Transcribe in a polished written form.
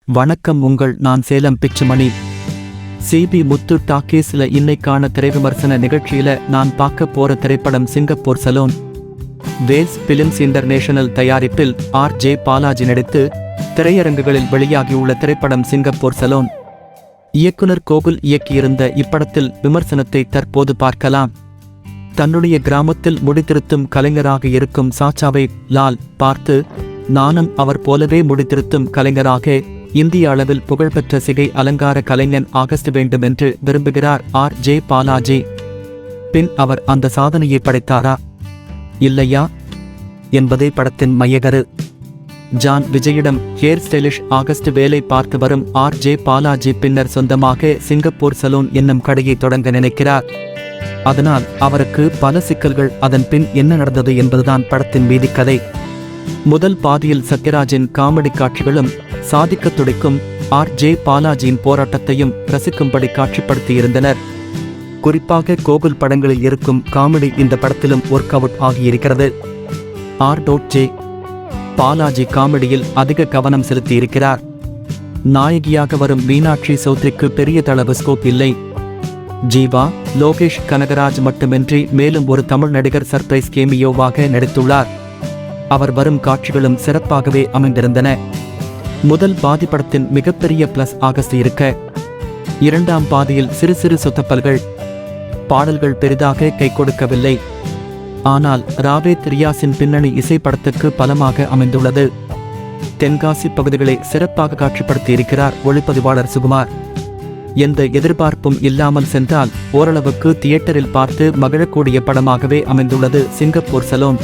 வணக்கம். நான் சேலம் பிச்சுமணி. சிபி முத்து டாக்கீஸ்ல இன்னைக்கான திரைவிமர்சன நிகழ்ச்சியில நான் பார்க்க போற திரைப்படம் Singapore saloon. Vels films international தயாரிப்பில் ஆர்.ஜே. பாலாஜி நடித்து திரையரங்குகளில் வெளியாகியுள்ள திரைப்படம் சிங்கப்பூர் சலூன். இயக்குனர் கோகுல் இயக்கியிருந்த இப்படத்தில் விமர்சனத்தை தற்போது பார்க்கலாம். தன்னுடைய கிராமத்தில் முடித்திருத்தும் கலைஞராக இருக்கும் சாச்சாவை லால் பார்த்து நானும் அவர் போலவே முடித்திருத்தும் கலைஞராக இந்திய அளவில் புகழ்பெற்ற சிகை அலங்கார கலைஞன் ஆகஸ்ட் வேண்டும் என்று விரும்புகிறார் ஆர்.ஜே. பாலாஜி. பின் அவர் அந்த சாதனையை படைத்தாரா இல்லையா என்பதே படத்தின் மையகரு. ஜான் விஜயிடம் ஹேர் ஸ்டைலிஷ் ஆகஸ்ட் வேலை பார்த்து வரும் ஆர்.ஜே. பாலாஜி பின்னர் சொந்தமாக சிங்கப்பூர் சலூன் என்னும் கடையை தொடங்க நினைக்கிறார். அதனால் அவருக்கு பல சிக்கல்கள். அதன் பின் என்ன நடந்தது என்பதுதான் படத்தின் மீதி கதை. முதல் பாதியில் சத்யராஜின் காமெடி காட்சிகளும் சாதிக்க துடிக்கும் ஆர்.ஜே. பாலாஜியின் போராட்டத்தையும் ரசிக்கும்படி காட்சிப்படுத்தியிருந்தனர். குறிப்பாக கோகுல் படங்களில் இருக்கும் காமெடி இந்த படத்திலும் ஒர்க் அவுட் ஆகியிருக்கிறது. ஆர்.ஜே. பாலாஜி காமெடியில் அதிக கவனம் செலுத்தியிருக்கிறார். நாயகியாக வரும் மீனாட்சி சௌத்ரிக்கு பெரிய தளவு ஸ்கோப் இல்லை. ஜீவா, லோகேஷ் கனகராஜ் மட்டுமின்றி மேலும் ஒரு தமிழ் நடிகர் சர்ப்ரைஸ் கேமியோவாக நடித்துள்ளார். அவர் வரும் காட்சிகளும் சிறப்பாகவே அமைந்திருந்தன. முதல் பாதி படத்தின் மிகப்பெரிய பிளஸ் ஆகஸ்ட் இருக்க, இரண்டாம் பாதியில் சிறு சிறு சொத்தப்பல்கள். பாடல்கள் பெரிதாக கை கொடுக்கவில்லை. ஆனால் ராவேத் ரியாஸின் பின்னணி இசை படத்துக்கு பலமாக அமைந்துள்ளது. தென்காசி பகுதிகளை சிறப்பாக காட்சிப்படுத்தியிருக்கிறார் ஒளிப்பதிவாளர் சுகுமார். எந்த எதிர்பார்ப்பும் இல்லாமல் சென்றால் ஓரளவுக்கு தியேட்டரில் பார்த்து மகிழக்கூடிய படமாகவே அமைந்துள்ளது சிங்கப்பூர் சலூன்.